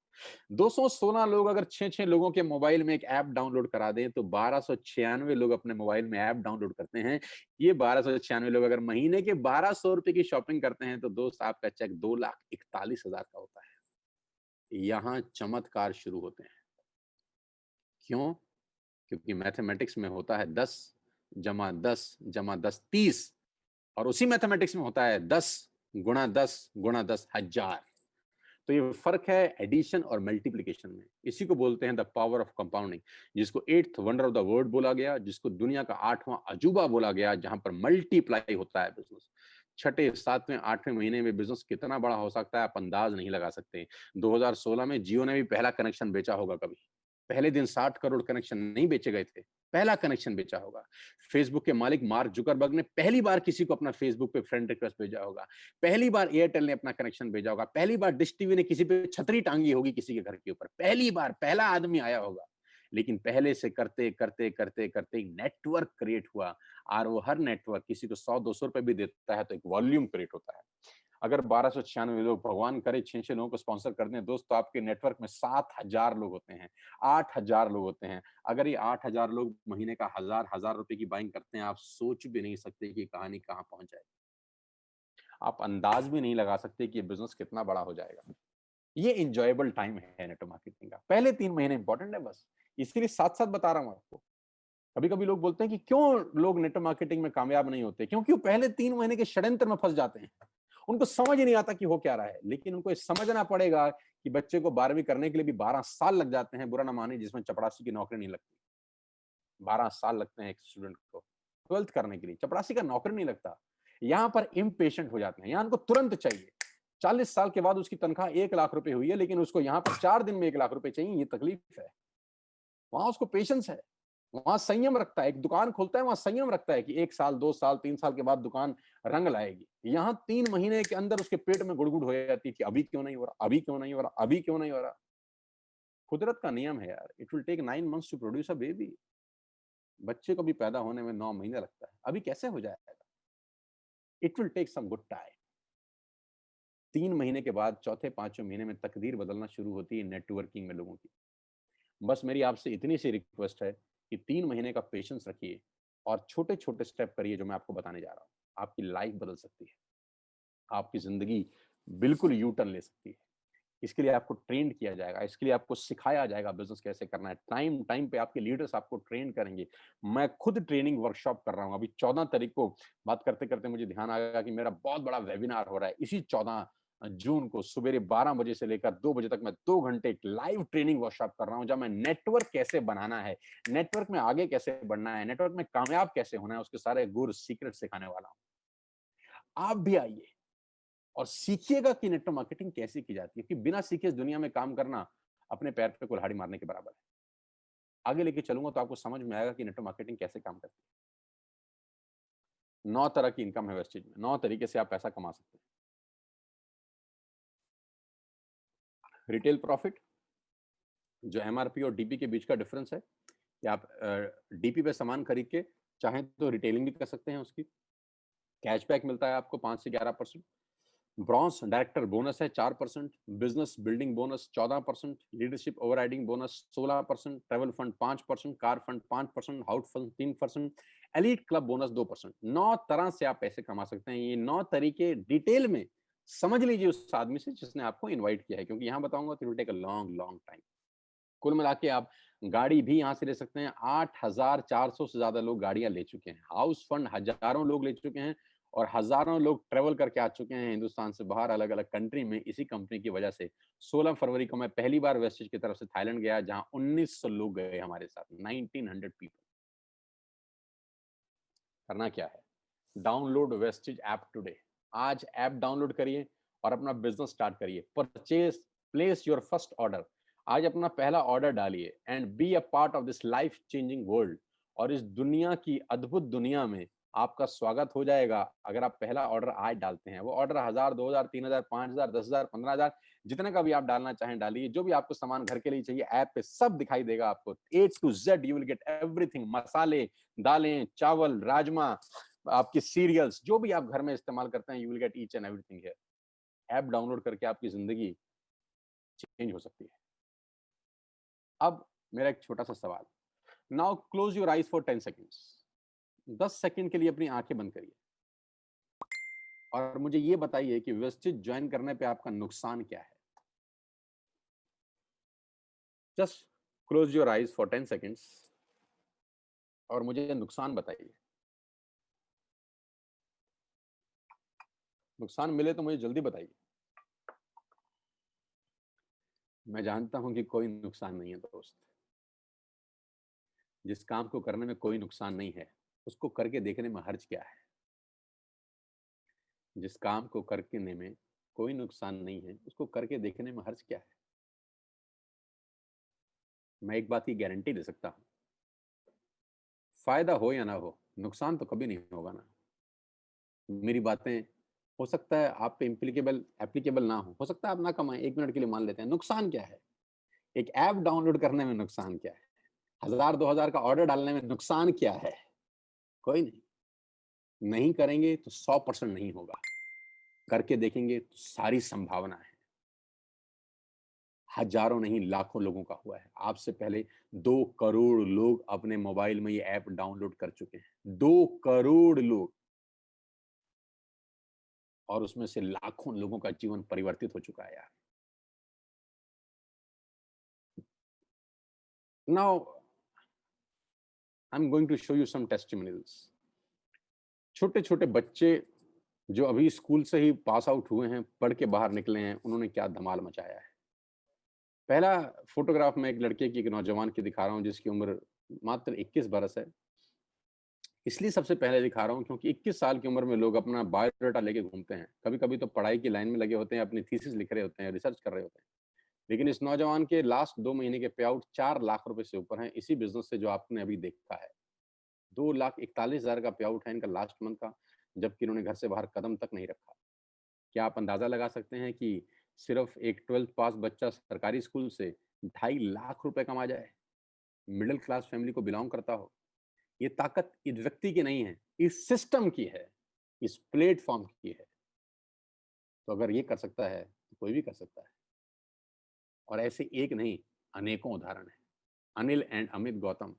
[SPEAKER 1] 216 लोग अगर 6-6 लोगों के मोबाइल में एक ऐप डाउनलोड करा दें, तो 1296 लोग अपने मोबाइल में ऐप डाउनलोड करते हैं। ये 1296 लोग अगर महीने के 1200 रुपए की शॉपिंग करते हैं, तो दोस्त आपका चेक 2,41,000 का होता है। यहाँ चमत्कार शुरू होते हैं। क्यों? क्योंकि मैथमेटिक्स में होता है 10 जमा 10 जमा 10 30, और उसी मैथमेटिक्स में होता है 10 गुणा 10 गुणा 10 हजार। तो ये फर्क है एडिशन और मल्टीप्लिकेशन में। इसी को बोलते हैं द पावर ऑफ कंपाउंडिंग, जिसको 8th wonder of the world बोला गया, जिसको दुनिया का 8वां अजूबा बोला गया, जहां पर मल्टीप्लाई होता है बिजनेस। छठे 7वें 8वें महीने में बिजनेस कितना बड़ा हो सकता है आप अंदाज नहीं लगा सकते। 2016 में जियो ने भी पहला कनेक्शन बेचा होगा कभी। पहले दिन 60 करोड़ कनेक्शन नहीं बेचे गए थे, पहला कनेक्शन बेचा होगा। फेसबुक के मालिक मार्क जुकरबर्ग ने पहली बार किसी को अपना फेसबुक पे फ्रेंड रिक्वेस्ट भेजा होगा। पहली बार एयरटेल ने अपना कनेक्शन भेजा होगा। पहली बार डिश टीवी ने किसी पे छतरी टांगी होगी किसी के घर के ऊपर। पहली बार पहला आदमी आया होगा। लेकिन पहले से करते करते करते करते एक नेटवर्क क्रिएट हुआ, और वो हर नेटवर्क किसी को 100-200 रुपए भी देता है तो एक वॉल्यूम क्रिएट होता है। अगर 1296 लोग, भगवान करे 6-6 लोगों को स्पॉन्सर कर दें दोस्त, तो आपके नेटवर्क में 7,000 लोग होते हैं, 8,000 लोग होते हैं। अगर ये 8,000 लोग महीने का 1,000 रुपए की बाइंग करते हैं, आप सोच भी नहीं सकते कि कहानी कहाँ पहुंच जाएगी। आप अंदाज भी नहीं लगा सकते कि ये बिजनेस कितना बड़ा हो जाएगा। ये इंजॉयबल टाइम है नेटवर्क मार्केटिंग का। पहले 3 महीने इंपॉर्टेंट है बस, इसीलिए साथ-साथ बता रहा हूं आपको। कभी-कभी लोग बोलते हैं कि क्यों लोग नेटवर्क मार्केटिंग में कामयाब नहीं होते? क्योंकि वो पहले 3 महीने के षड्यंत्र में फंस जाते हैं। उनको समझ ही नहीं आता कि हो क्या रहा है। लेकिन उनको ये समझना पड़ेगा कि बच्चे को 12वीं करने के लिए भी 12 साल लग जाते हैं, बुरा ना मानिए, जिसमें चपरासी की नौकरी नहीं लगती। 12 साल लगते हैं एक स्टूडेंट को 12th करने के लिए, चपरासी का नौकरी नहीं लगता। यहाँ पर इम्पेशेंट हो जाते हैं, यहाँ उनको तुरंत चाहिए। 40 साल के बाद उसकी तनख्वाह 1 लाख रुपए हुई है, लेकिन उसको यहाँ पर 4 दिन में 1 लाख रुपए चाहिए, ये तकलीफ है। वहां उसको पेशेंस है, वहां संयम रखता है। एक दुकान खोलता है, वहां संयम रखता है कि 1 साल, 2 साल, 3 साल के बाद दुकान रंग लाएगी। यहाँ 3 महीने के अंदर उसके पेट में गुड़गुड़ हो जाती है कि अभी क्यों नहीं हो रहा, अभी क्यों नहीं हो रहा, अभी क्यों नहीं हो रहा। कुदरत का नियम है यार, it will take 9 months to produce a baby. बच्चे को भी पैदा होने में 9 महीने लगता है, अभी कैसे हो जाएगा? It will take some good time. 3 महीने के बाद चौथे पांचवें महीने में तकदीर बदलना शुरू होती है नेटवर्किंग में लोगों की। बस मेरी आपसे इतनी सी रिक्वेस्ट है कि 3 महीने का पेशेंस रखिए और छोटे छोटे स्टेप करिए जो मैं आपको बताने जा रहा हूँ। आपकी लाइफ बदल सकती है, आपकी जिंदगी बिल्कुल यू टर्न ले सकती है। इसके लिए आपको ट्रेंड किया जाएगा, इसके लिए आपको सिखाया जाएगा बिजनेस कैसे करना है। टाइम टाइम पे आपके लीडर्स आपको ट्रेन करेंगे। मैं खुद ट्रेनिंग वर्कशॉप कर रहा हूँ। अभी 14 तारीख को बात करते करते मुझे ध्यान आया कि मेरा बहुत बड़ा वेबिनार हो रहा है। इसी 14 जून को सुबह 12 बजे से लेकर 2 बजे तक मैं 2 घंटे एक लाइव ट्रेनिंग वर्कशॉप कर रहा हूँ, जब मैं नेटवर्क कैसे बनाना है, नेटवर्क में आगे कैसे बढ़ना है, नेटवर्क में कामयाब कैसे होना है, उसके सारे गुर सीक्रेट सिखाने वाला हूँ। आप भी आइए और सीखिएगा कि नेटवर्क मार्केटिंग कैसे की जाती है, कि बिना सीखे इस दुनिया में काम करना अपने पैर पे कुल्हाड़ी मारने के बराबर है। आगे लेके चलूंगा तो आपको समझ में आएगा कि नेटवर्क मार्केटिंग कैसे काम करती है। 9 तरह की इनकम है वेस्टेज में, 9 तरीके से आप पैसा कमा सकते हैं। रिटेल प्रॉफिट, जो एमआरपी और डीपी के बीच का डिफरेंस है, कि आप डीपी पे सामान खरीद के चाहें तो रिटेलिंग भी कर सकते हैं। उसकी कैशबैक मिलता है आपको 5 से 11%। ब्रॉन्ज डायरेक्टर बोनस है 4%, business building bonus 14%, leadership overriding bonus 16%, travel fund 5%, car fund 5%, house fund 3%, elite club bonus 2%। 9 तरह से आप पैसे कमा सकते हैं। ये 9 तरीके डिटेल में समझ लीजिए उस आदमी से जिसने आपको इन्वाइट किया है, क्योंकि यहाँ बताऊंगा तो it will take a long long time. कुल मिला के आप गाड़ी भी यहाँ से ले सकते हैं। 8,400 से ज्यादा लोग गाड़ियां ले चुके हैं। हाउस फंड हजारों लोग ले चुके हैं और हजारों लोग ट्रेवल करके आ चुके हैं हिंदुस्तान से बाहर अलग अलग कंट्री में, इसी कंपनी की वजह से। 16 फरवरी को मैं पहली बार वेस्टेज की तरफ से थाईलैंड गया, जहां 1900 लोग गए हमारे साथ, 1900 पीपल। करना क्या है? Download wastage app today. आज ऐप डाउनलोड करिए और अपना बिजनेस स्टार्ट करिए। Purchase, place your first order. आज अपना पहला ऑर्डर डालिए and be a part of this life changing world. और इस दुनिया की अद्भुत दुनिया में आपका स्वागत हो जाएगा अगर आप पहला ऑर्डर आज डालते हैं। वो ऑर्डर 1000, 2000, 3000, 5000, 10,000, 15,000, जितने का भी आप डालना चाहें डालिए। जो भी आपको सामान घर के लिए चाहिए ऐप पे सब दिखाई देगा आपको। A to Z you will get everything. मसाले, दालें, चावल, राजमा, आपके सीरियल्स, जो भी आप घर में इस्तेमाल करते हैं, you will get each and everything here. App download करके आपकी जिंदगी चेंज हो सकती है। अब मेरा एक छोटा सा सवाल। Now close your eyes for 10 seconds. 10 second के लिए अपनी आंखें बंद करिए और मुझे ये बताइए कि वेस्टेज ज्वाइन करने पे आपका नुकसान क्या है। Just close your eyes for 10 seconds और मुझे नुकसान बताइए। नुकसान मिले तो मुझे जल्दी बताइए। मैं जानता हूं कि कोई नुकसान नहीं है दोस्त। जिस काम को करने में कोई नुकसान नहीं है, उसको करके देखने में हर्ज क्या है। जिस काम को करने में कोई नुकसान नहीं है, उसको करके देखने में हर्ज क्या है। मैं एक बात की गारंटी दे सकता हूं, फायदा हो या ना हो, नुकसान तो कभी नहीं होगा ना। मेरी बातें हो सकता है आप पे इम्प्लीकेबल एप्लीकेबल ना हो सकता है आप ना कमाएं, 1 मिनट के लिए मान लेते हैं। नुकसान क्या है? एक ऐप डाउनलोड करने में नुकसान क्या है? 1000, 2000 का ऑर्डर डालने में नुकसान क्या है? कोई नहीं। नहीं करेंगे तो 100% नहीं होगा, करके देखेंगे तो सारी संभावना है। हजारों नहीं लाखों लोगों का हुआ है। आपसे पहले 2 करोड़ लोग अपने मोबाइल में ये ऐप डाउनलोड कर चुके हैं। 2 करोड़ लोग, और उसमें से लाखों लोगों का जीवन परिवर्तित हो चुका है यार। Now I am going to show you some testimonials. छोटे छोटे बच्चे जो अभी स्कूल से ही पास आउट हुए हैं, पढ़ के बाहर निकले हैं, उन्होंने क्या धमाल मचाया है। पहला फोटोग्राफ में एक लड़के की, एक नौजवान की दिखा रहा हूं जिसकी उम्र मात्र 21 बरस है। इसलिए सबसे पहले दिखा रहा हूँ क्योंकि 21 साल की उम्र में लोग अपना बायोडाटा लेके घूमते हैं। कभी-कभी तो पढ़ाई की लाइन में लगे होते हैं, अपनी थीसिस लिख रहे होते हैं, रिसर्च कर रहे होते हैं। लेकिन इस नौजवान के लास्ट 2 महीने के पे आउट 4 लाख रुपए से ऊपर हैं, इसी बिज़नेस से जो आपने अभी देखा है। 2,41,000 का पे आउट है इनका लास्ट मंथ का, जबकि इन्होंने घर से बाहर कदम तक नहीं रखा। क्या आप अंदाज़ा लगा सकते हैं कि सिर्फ़ एक 12th पास बच्चा सरकारी स्कूल से 2.5 लाख रुपए कमा जाए? मिडल क्लास फैमिली को बिलॉन्ग करता हो? ये ताकत इस व्यक्ति की नहीं है, इस सिस्टम की है, इस प्लेटफ़ॉर्म की है। तो अगर ये कर सकता है, तो कोई भी कर सकता है। और ऐसे एक नहीं, अनेकों उदाहरण हैं। अनिल एंड अमित गौतम,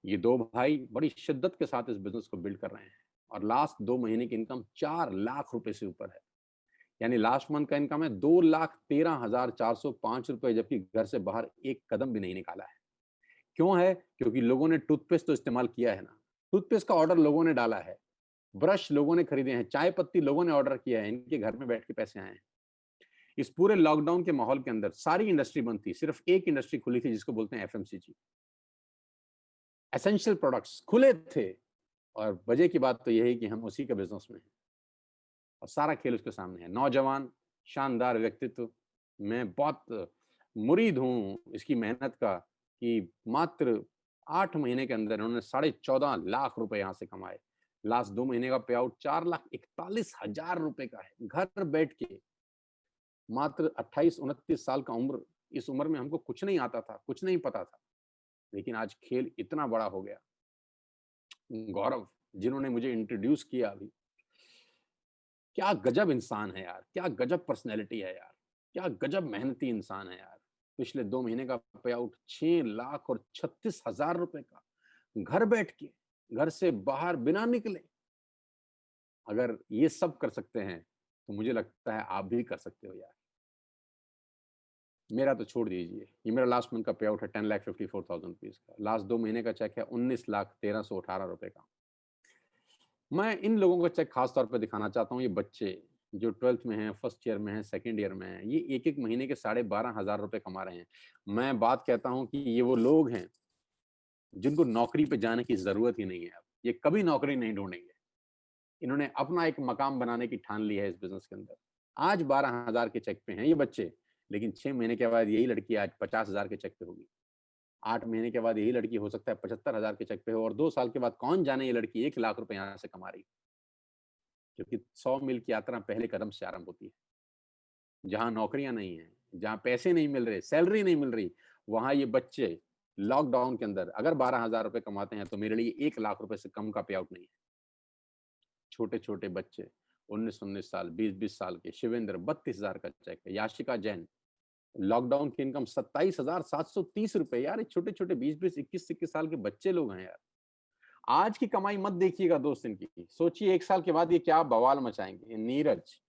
[SPEAKER 1] ये 2 भाई बड़ी शिद्दत के साथ इस बिज़नेस को बिल्ड कर रहे हैं और लास्ट 2 महीने की इनकम 4 लाख रुपए से ऊपर है। यानी लास्ट मंथ का इनकम है 2,13,405 रुपए, जबकि घर से बाहर एक कदम भी नहीं निकाला है। क्यों है? क्योंकि लोगों ने टूथपेस्ट तो इस्तेमाल किया है ना। टूथपेस्ट का ऑर्डर लोगों ने डाला है, ब्रश लोगों ने खरीदे हैं, चाय पत्ती लोगों ने ऑर्डर किया है, इनके घर में बैठ के पैसे आए हैं। इस पूरे लॉकडाउन के माहौल के अंदर सारी इंडस्ट्री बंद थी, सिर्फ एक इंडस्ट्री खुली थी जिसको बोलते हैं एफएमसीजी। एसेंशियल प्रोडक्ट्स खुले थे और वजह की बात तो यही कि हम उसी के बिज़नेस में हैं और सारा खेल उसके सामने है। नौजवान, शानदार व्यक्तित्व, मैं बहुत मुरीद हूँ इसकी मेहनत का कि मात्र 8 महीने के अंदर उन्होंने 14.5 लाख रुपए यहाँ से कमाए। लास्ट 2 महीने का पे आउट 4,41,000 रुपए का है, घर बैठ के। मात्र 28-29 साल का उम्र, इस उम्र में हमको कुछ नहीं आता था, कुछ नहीं पता था, लेकिन आज खेल इतना बड़ा हो गया। गौरव, जिन्होंने मुझे इंट्रोड्यूस किया अभी, क्या गजब इंसान है यार, क्या गजब पर्सनैलिटी है यार, क्या गजब मेहनती इंसान है यार। पिछले 2 महीने का पे आउट 6 लाख और 36,000 रुपए का, घर बैठ के, घर से बाहर बिना निकले। अगर ये सब कर सकते हैं, तो मुझे लगता है आप भी कर सकते हो यार। मेरा तो छोड़ दीजिए, ये मेरा लास्ट मंथ का पे आउट है 10,54,000 रुपीज़ का। लास्ट 2 महीने का चेक है 19,1318 रुपए का। मैं इन लोगों का चेक खास तौर पे दिखाना चाहता हूँ, ये बच्चे जो 12th में हैं, फर्स्ट ईयर में हैं, सेकंड ईयर में हैं, ये एक-एक महीने के 12,500 रुपए कमा रहे हैं। मैं बात कहता हूँ कि ये वो लोग हैं, जिनको नौकरी पे जाने की ज़रूरत ही नहीं है अब। ये कभी नौकरी नहीं ढूँढेंगे। इन्होंने अपना एक मकाम बनाने की ठान ली है इस बिज़नेस के अंदर। आज 12,000 के चेक पे हैं ये बच्चे, लेकिन 6 महीने के बाद यही लड़की आज 50,000 के चेक पे होगी। 8 महीने के बाद यही लड़की हो सकता है 75,000 के चेक पे हो और 2 साल के बाद कौन जाने ये लड़की 1 लाख रुपए यहाँ से कमा रही है। क्योंकि 100 मील की यात्रा पहले कदम से आरंभ होती है। जहाँ नौकरियाँ नहीं हैं, जहाँ पैसे नहीं मिल रहे, सैलरी नहीं मिल रही, वहाँ ये बच्चे लॉकडाउन के अंदर अगर 12,000 रुपए कमाते हैं, तो मेरे लिए 1 लाख रुपए से कम का पे आउट नहीं है। छोटे-छोटे बच्चे, 19-19 साल, 20-20 साल के, शिवेंद्र 32,000 का चेक है, याशिका जैन, लॉकडाउन की इनकम 27,730 रुपए। यार ये छोटे-छोटे 20-20, 21-21 साल के बच्चे लोग हैं यार। आज की कमाई मत देखिएगा दोस्त इनकी, सोचिए 1 साल के बाद ये क्या बवाल मचाएँगे। नीरज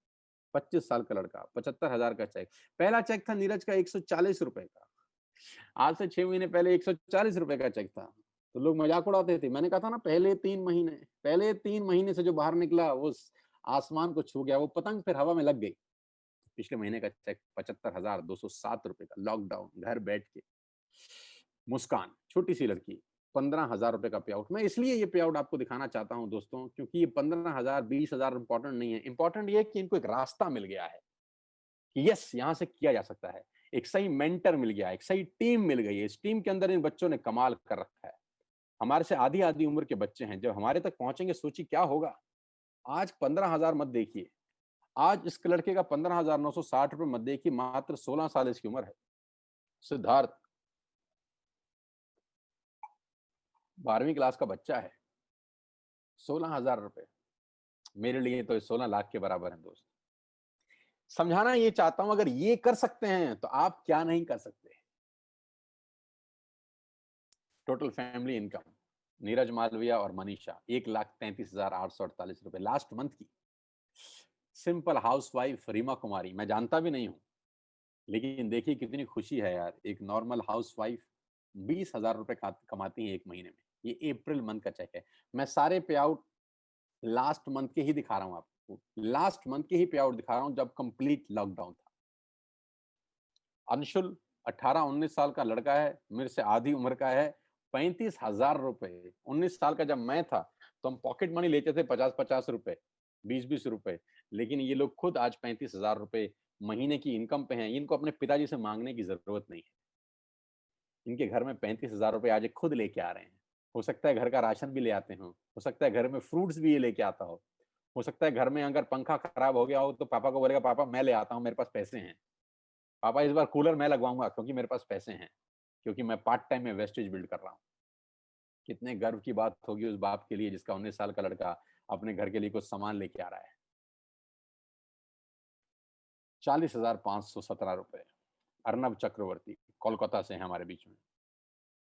[SPEAKER 1] 25 साल का लड़का, 75,000 का चेक। पहला चेक था नीरज का 140 रुपए का। आज से 6 महीने पहले 140 रुपए का चेक था। तो लोग मज़ाक उड़ाते थे। मैंने कहा था ना पहले 3 महीने से जो बाहर निकला वो आसमान को छू गया, वो पतंग फिर हवा में लग गई। पिछले महीने का चेक 75,207 रुपए का, लॉकडाउन, घर बैठ के। मुस्कान, छोटी-सी लड़की, 15,000 रुपए का पे आउट। मैं इसलिए ये पे आउट आपको दिखाना चाहता हूँ दोस्तों, क्योंकि ये 15,000, 20,000 इम्पोर्टेंट नहीं है। इम्पोर्टेंट ये है कि इनको एक रास्ता मिल गया है, कि यस यहाँ से किया जा सकता है। एक सही मेंटर मिल गया है, एक सही टीम मिल गई है। इस टीम के अंदर इन बच्चों ने कमाल कर रखा है। हमारे से आधी-आधी उम्र के बच्चे हैं, जब हमारे तक पहुँचेंगे सोचिए क्या होगा? आज 15,000 मत देखिए, आज इस लड़के का 15,960 रुपए मत देखिए, मात्र 16 साल इसकी उम्र है। सिद्धार्थ 12वीं क्लास का बच्चा है, 16,000 रुपए। मेरे लिए तो ये 16 लाख के बराबर है दोस्त। समझाना ये चाहता हूँ, अगर ये कर सकते हैं, तो आप क्या नहीं कर सकते? Total family income, Neeraj Malviya और मनीषा 1,33,848 रुपए लास्ट मंथ की। सिंपल हाउसवाइफ रीमा कुमारी, मैं जानता भी नहीं हूँ, लेकिन देखिए कितनी खुशी है यार। एक नॉर्मल हाउसवाइफ 20,000 रुपए कमाती है 1 महीने में। ये अप्रैल मंथ का चेक है। मैं सारे पे आउट लास्ट मंथ के ही दिखा रहा हूँ आपको। लास्ट मंथ के ही पे आउट दिखा रहा हूँ जब कंप्लीट लॉकडाउन था। अंशुल 18-19 साल का लड़का है, मेरे से आधी उम्र का है, 35,000 रुपए। 19 साल का जब मैं था, तो हम पॉकेट मनी लेते थे 50-50 रुपए, 20-20 रुपए, लेकिन ये लोग खुद आज 35,000 रुपए महीने की इनकम पे हैं। इनको अपने पिताजी से मांगने की जरूरत नहीं है। इनके घर में 35,000 रुपए आज ये खुद लेके आ रहे हैं। हो सकता है घर का राशन भी ले आते हो सकता है घर में फ्रूट्स भी ये लेके आता हो सकता है घर में अगर पंखा खराब हो गया हो तो पापा को बोलेगा, पापा मैं ले आता हूँ, मेरे पास पैसे हैं। पापा इस बार कूलर मैं लगवाऊंगा क्योंकि मेरे पास पैसे हैं, क्योंकि मैं पार्ट टाइम में वेस्टेज बिल्ड कर रहा हूँ। कितने गर्व की बात होगी उस बाप के लिए जिसका 19 साल का लड़का अपने घर के लिए कुछ सामान लेके आ रहा है। 40,517 रुपए। अर्नब चक्रवर्ती कोलकाता से है हमारे बीच में।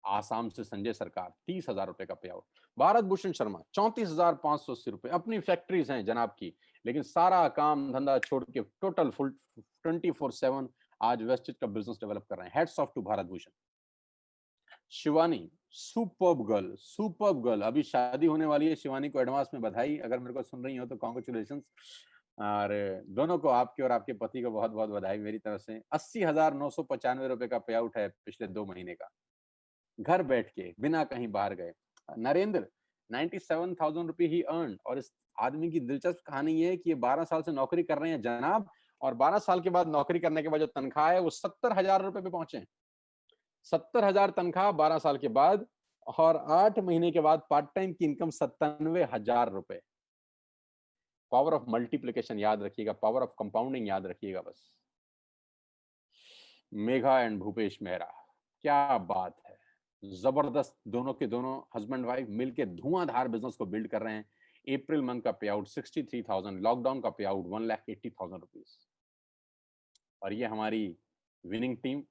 [SPEAKER 1] आसाम से संजय सरकार 30,000 रुपए का पे आउट। भारत भूषण शर्मा 34,580 रुपए। अपनी फैक्ट्रीज हैं जनाब की, लेकिन सारा काम धंधा छोड़ के टोटल फुल 24/7 आज वेस्टेज का बिजनेस डेवलप कर रहे हैं। Hats off to Bharat Bhushan. Shivani superb girl, superb girl, अभी शादी होने वाली है। शिवानी को एडवांस में बधाई, अगर मेरे को सुन रही हो तो कॉन्ग्रेचुलेशन। और दोनों को, आपके और आपके पति को बहुत बहुत बधाई मेरी तरफ से। 80,995 रुपए का पे आउट है पिछले 2 महीने का, घर बैठ के बिना कहीं बाहर गए। नरेंद्र 97,000 रुपए ही अर्न। और इस आदमी की दिलचस्प कहानी ये है कि ये 12 साल से नौकरी कर रहे हैं जनाब, और 12 साल के बाद नौकरी करने के बाद जो तनख्वाह है वो 70,000 रुपए पे पहुंचे। 70,000 तनख्वाह 12 साल के बाद, और 8 महीने के बाद पार्ट टाइम की इनकम 97,000 रुपए। पावर ऑफ मल्टीप्लिकेशन याद रखिएगा, पावर ऑफ कंपाउंडिंग याद रखिएगा बस। मेघा एंड भूपेश मेहरा, क्या बात है, जबरदस्त। दोनों के दोनों हस्बैंड वाइफ मिलके धुआंधार बिजनेस को बिल्ड कर रहे हैं। अप्रैल मंथ का पे आउट 63,000, लॉकडाउन का पे आउट 1,80,000 रुपीज। और ये हमारी विनिंग टीम,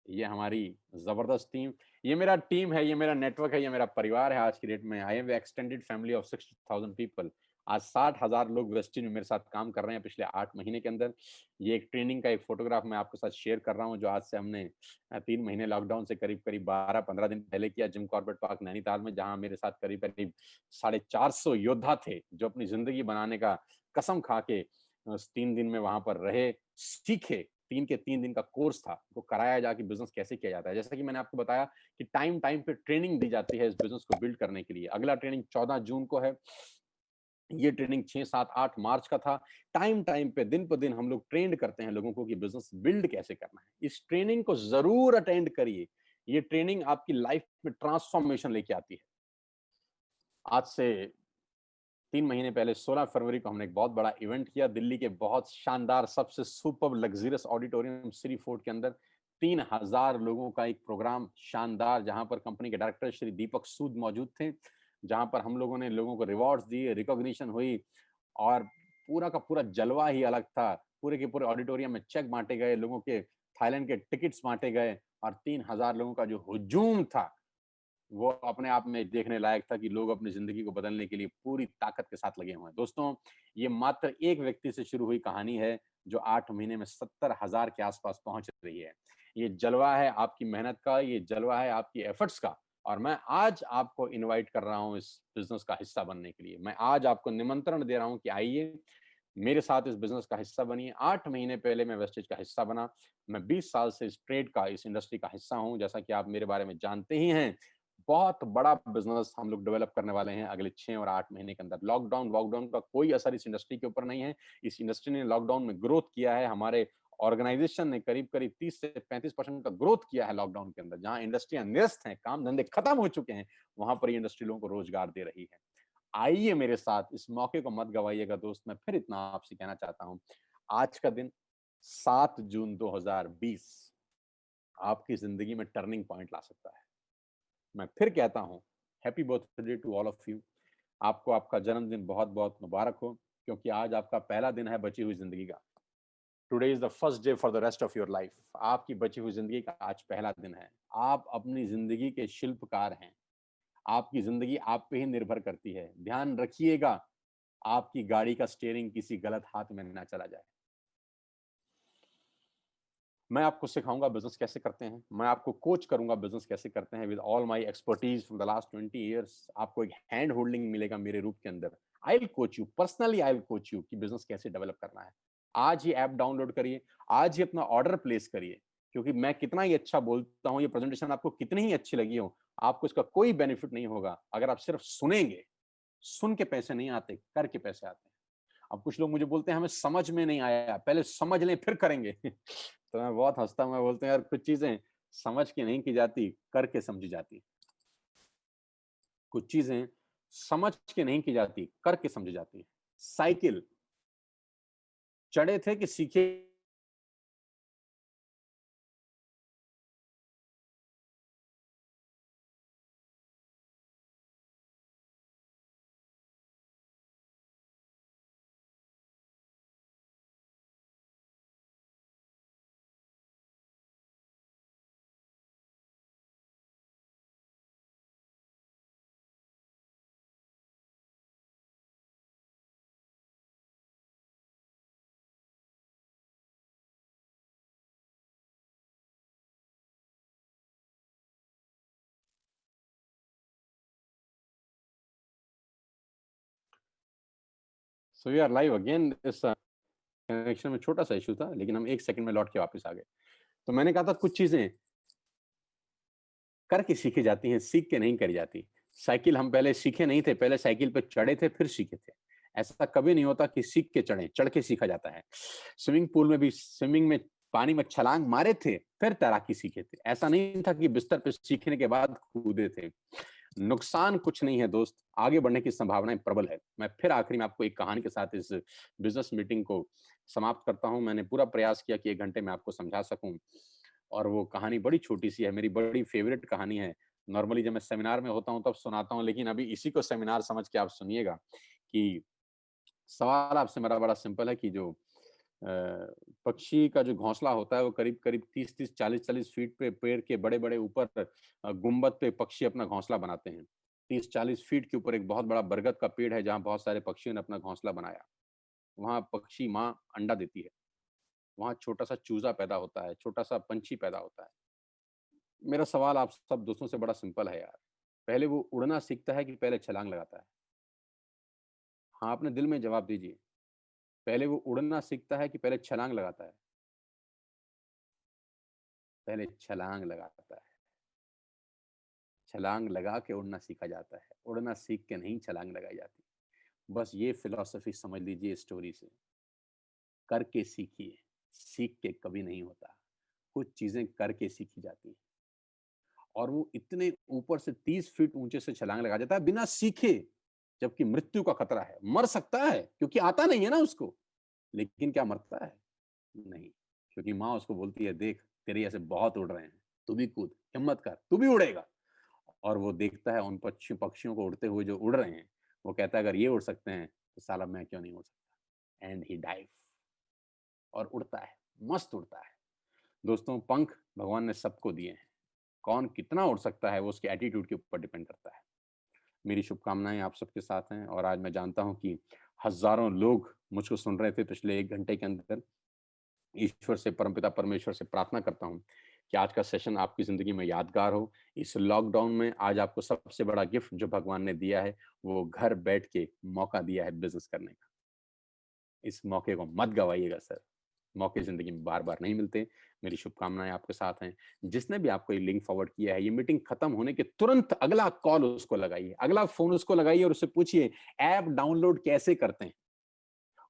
[SPEAKER 1] ये हमारी जबरदस्त टीम, ये मेरा टीम है, ये मेरा नेटवर्क है, ये मेरा परिवार है। आज की डेट में I am extended family of 60,000 people. आज 60,000 लोग वेस्टिन में मेरे साथ काम कर रहे हैं पिछले 8 महीने के अंदर। ये एक ट्रेनिंग का एक फोटोग्राफ मैं आपके साथ शेयर कर रहा हूँ, जो आज से हमने 3 महीने लॉकडाउन से करीब करीब 12-15 दिन पहले किया, जिम कॉर्बेट पार्क नैनीताल में, जहाँ मेरे साथ करीब करीब 450 योद्धा थे जो अपनी जिंदगी बनाने का कसम खा के 3 दिन में वहां पर रहे, सीखे। 3 दिन का कोर्स था, वो कराया जाके बिजनेस कैसे किया जाता है। जैसा कि मैंने आपको बताया कि टाइम टाइम पे ट्रेनिंग दी जाती है इस बिजनेस को बिल्ड करने के लिए। अगला ट्रेनिंग 14 जून को है, ये ट्रेनिंग 6, 7, 8 मार्च का था। टाइम टाइम पे दिन पर दिन हम लोग ट्रेंड करते हैं लोगों को कि बिजनेस बिल्ड कैसे करना है। इस ट्रेनिंग को जरूर अटेंड करिए, ये ट्रेनिंग आपकी लाइफ में ट्रांसफॉर्मेशन लेके आती है। आज से 3 महीने पहले 16 फरवरी को हमने एक बहुत बड़ा इवेंट किया दिल्ली के बहुत शानदार, सबसे super luxurious auditorium Shri fort के अंदर। 3,000 लोगों का एक प्रोग्राम शानदार, जहां पर कंपनी के डायरेक्टर श्री दीपक सूद मौजूद थे, जहां पर हम लोगों ने लोगों को रिवॉर्ड्स दिए, रिकॉग्निशन हुई, और पूरा का पूरा जलवा ही अलग था। पूरे के पूरे ऑडिटोरियम में चेक बांटे गए, लोगों के थाईलैंड के टिकट्स बांटे गए, और 3,000 लोगों का जो हुजूम था वो अपने आप में देखने लायक था कि लोग अपनी जिंदगी को बदलने के लिए पूरी ताकत के साथ लगे हुए हैं। दोस्तों, ये मात्र एक व्यक्ति से शुरू हुई कहानी है जो 8 महीने में 70,000 के आसपास पहुंच रही है। ये जलवा है आपकी मेहनत का, ये जलवा है आपकी एफर्ट्स का, और मैं आज आपको इनवाइट कर रहा हूं इस बिजनेस का हिस्सा बनने के लिए। मैं आज आपको निमंत्रण दे रहा हूं कि आइए मेरे साथ इस बिजनेस का हिस्सा बनिए। 8 महीने पहले मैं वेस्टेज का हिस्सा बना। मैं 20 साल से इस ट्रेड का, इस इंडस्ट्री का हिस्सा हूं। जैसा कि आप मेरे बारे में जानते ही हैं, बहुत बड़ा बिजनेस हम लोग डेवलप करने वाले हैं अगले 6 और 8 महीने के अंदर। लॉकडाउन वॉकडाउन का कोई असर इस इंडस्ट्री के ऊपर नहीं है। इस इंडस्ट्री ने लॉकडाउन में ग्रोथ किया है। हमारे ऑर्गेनाइजेशन ने करीब करीब 30 से 35% का ग्रोथ किया है लॉकडाउन के अंदर। जहां इंडस्ट्रियां निरस्त हैं, काम धंधे खत्म हो चुके हैं, वहां पर ये इंडस्ट्री लोगों को रोजगार दे रही है। आइए मेरे साथ, इस मौके को मत गवाइएगा दोस्त। मैं फिर इतना आपसे कहना चाहता हूं, आज का दिन 7 जून 2020 आपकी जिंदगी में टर्निंग पॉइंट ला सकता है। मैं फिर कहता हूं, happy birthday to all of you. आपको आपका जन्मदिन बहुत बहुत मुबारक हो, क्योंकि आज आपका पहला दिन है बची हुई जिंदगी का। Today is the first day for the rest of your life. आपकी बची हुई जिंदगी का आज पहला दिन है। आप अपनी जिंदगी के शिल्पकार हैं। आपकी जिंदगी आप पे ही निर्भर करती है। ध्यान रखिएगा, आपकी गाड़ी का स्टीयरिंग किसी गलत हाथ में ना चला जाए। मैं आपको सिखाऊंगा बिजनेस कैसे करते हैं। मैं आपको कोच करूंगा बिजनेस कैसे करते हैं with all my expertise from the last 20 years. आपको एक हैंड होल्डिंग मिलेगा मेरे रूप के अंदर। I will coach you personally, I will coach you कि बिजनेस कैसे डेवलप करना है। आज ही ऐप डाउनलोड करिए, आज ही अपना ऑर्डर प्लेस करिए, क्योंकि मैं कितना ही अच्छा बोलता हूं, ये प्रेजेंटेशन आपको कितनी ही अच्छी लगी हो, आपको इसका कोई बेनिफिट नहीं होगा अगर आप सिर्फ सुनेंगे। सुन के पैसे नहीं आते, कर के पैसे आते हैं। अब कुछ लोग मुझे बोलते हैं हमें समझ में नहीं आया, पहले समझ लें फिर करेंगे। तो मैं बहुत हंसता हूँ, मैं बोलते हैं यार कुछ चीजें समझ के नहीं की जाती, करके समझी जाती। कुछ चीजें समझ के नहीं की जाती, करके समझी जाती है। साइकिल चढ़े थे कि सीखे? So we are live again. इस कनेक्शन में छोटा सा इशू था, लेकिन हम 1 सेकंड में लौट के वापस आ गए। तो मैंने कहा था कुछ चीजें करके सीखी जाती हैं, सीख के नहीं करी जाती। साइकिल हम पहले सीखे नहीं थे, पहले साइकिल पे चढ़े थे फिर सीखे थे। ऐसा कभी नहीं होता कि सीख के चढ़े, चढ़ के सीखा जाता है। स्विमिंग पूल में भी स्विमिंग में पानी में छलांग मारे थे फिर तैराकी सीखे थे। ऐसा नहीं था कि बिस्तर पे सीखने के बाद कूदे थे। नुकसान कुछ नहीं है दोस्त, आगे बढ़ने की संभावनाएं प्रबल है। मैं फिर आखिरी में आपको एक कहानी के साथ इस बिजनेस मीटिंग को समाप्त करता हूं। मैंने पूरा प्रयास किया कि 1 घंटे में आपको समझा सकूं, और वो कहानी बड़ी छोटी सी है, मेरी बड़ी फेवरेट कहानी है। नॉर्मली जब मैं सेमिनार में होता हूं तब सुनाता हूं, लेकिन अभी इसी को सेमिनार समझ के आप सुनिएगा। कि सवाल आपसे मेरा बड़ा सिंपल है कि जो पक्षी का जो घोंसला होता है वो करीब-करीब 30-30, 40-40 फीट पे पेड़ के बड़े-बड़े ऊपर गुंबद पे पक्षी अपना घोंसला बनाते हैं। 30-40 फीट के ऊपर एक बहुत बड़ा बरगद का पेड़ है जहाँ बहुत सारे पक्षियों ने अपना घोंसला बनाया। वहाँ पक्षी माँ अंडा देती है। वहाँ छोटा-सा चूज़ा पैदा होता है, छोटा-सा पंछी पैदा होता है। मेरा सवाल आप सब दोस्तों से बड़ा सिंपल है यार। पहले वो उड़ना सीखता है कि पहले छलांग लगाता है? हाँ, अपने दिल में जवाब दीजिए। पहले वो उड़ना सीखता है कि पहले छलांग लगाता है? पहले छलांग लगाता है। छलांग लगा के उड़ना सीखा जाता है, उड़ना सीख के नहीं छलांग लगाई जाती। बस ये फिलॉसफी समझ लीजिए स्टोरी से। करके सीखिए, सीख के कभी नहीं होता। कुछ चीज़ें करके सीखी जाती हैं। और वो इतने ऊपर से 30 फीट ऊँचे से छलांग लगा देता है बिना सीखे, जबकि मृत्यु का खतरा है। मर सकता है क्योंकि आता नहीं है ना उसको, लेकिन क्या मरता है? नहीं, क्योंकि माँ उसको बोलती है, "देख, तेरे जैसे बहुत उड़ रहे हैं, तू भी कूद, हिम्मत कर, तू भी उड़ेगा।" और वो देखता है उन पक्षियों को उड़ते हुए जो उड़ रहे हैं। वो कहता है, "अगर ये उड़ सकते हैं, तो साला मैं क्यों नहीं उड़ सकता?" एंड ही डाइव, और उड़ता है, मस्त उड़ता है। दोस्तों, पंख भगवान ने सबको दिए हैं। कौन कितना उड़ सकता है, वो उसके एटीट्यूड के ऊपर डिपेंड करता है। मेरी शुभकामनाएँ आप सबके साथ हैं, और आज मैं जानता हूँ कि हज़ारों लोग मुझको सुन रहे थे पिछले 1 घंटे के अंदर। ईश्वर से, परमपिता परमेश्वर से प्रार्थना करता हूँ कि आज का सेशन आपकी ज़िंदगी में यादगार हो। इस लॉकडाउन में आज आपको सबसे बड़ा गिफ्ट जो भगवान ने दिया है, वो घर बैठ के मौका दिया है बिज़नेस करने का। इस मौके को मत गवाइएगा सर। मौके ज़िंदगी में बार-बार नहीं मिलते। मेरी शुभकामनाएँ आपके साथ हैं। जिसने भी आपको ये लिंक फॉरवर्ड किया है, ये मीटिंग खत्म होने के तुरंत अगला कॉल उसको लगाइए, अगला फ़ोन उसको लगाइए और उससे पूछिए ऐप डाउनलोड कैसे करते हैं?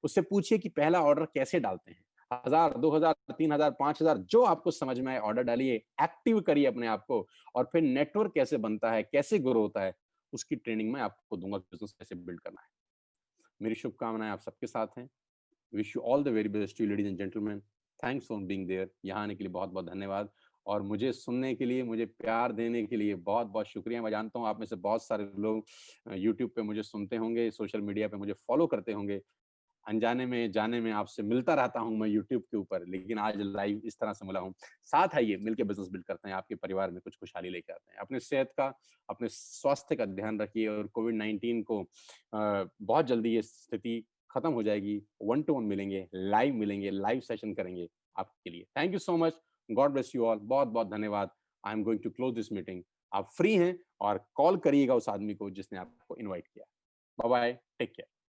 [SPEAKER 1] उससे पूछिए कि पहला ऑर्डर कैसे डालते हैं? 1000, 2000, 3000, 5000 जो आपको समझ में आए ऑर्डर डालिए, एक्टिव करिए अपने आप को, और फिर नेटवर्क कैसे बनता है, कैसे ग्रो होता है, उसकी ट्रेनिंग मैं आपको दूँगा, बिज़नेस कैसे बिल्ड करना है। मेरी शुभकामनाएँ आप सबके साथ हैं। Wish you all the very best to you ladies and gentleman. Thanks for being there. यहाँ आने के लिए बहुत-बहुत धन्यवाद, और मुझे सुनने के लिए, मुझे प्यार देने के लिए बहुत-बहुत शुक्रिया। मैं जानता हूँ आप में से बहुत सारे लोग यूट्यूब पे मुझे सुनते होंगे, सोशल मीडिया पे मुझे फॉलो करते होंगे। अनजाने में, जाने में आपसे मिलता रहता हूँ मैं यूट्यूब के ऊपर, लेकिन आज लाइव इस तरह से मिला हूँ। साथ आइए, मिलके बिज़नेस बिल्ड करते हैं, आपके परिवार में कुछ खुशहाली लेके आते हैं। अपनी सेहत का, अपने स्वास्थ्य का ध्यान रखिए, और कोविड-19 को बहुत जल्दी ये स्थिति खत्म हो जाएगी। वन टू वन मिलेंगे, लाइव सेशन करेंगे आपके लिए। Thank you so much. God bless you all. बहुत-बहुत धन्यवाद। I am going to close this meeting. आप फ्री हैं, और कॉल करिएगा उस आदमी को जिसने आपको इनवाइट किया। Bye bye, take care.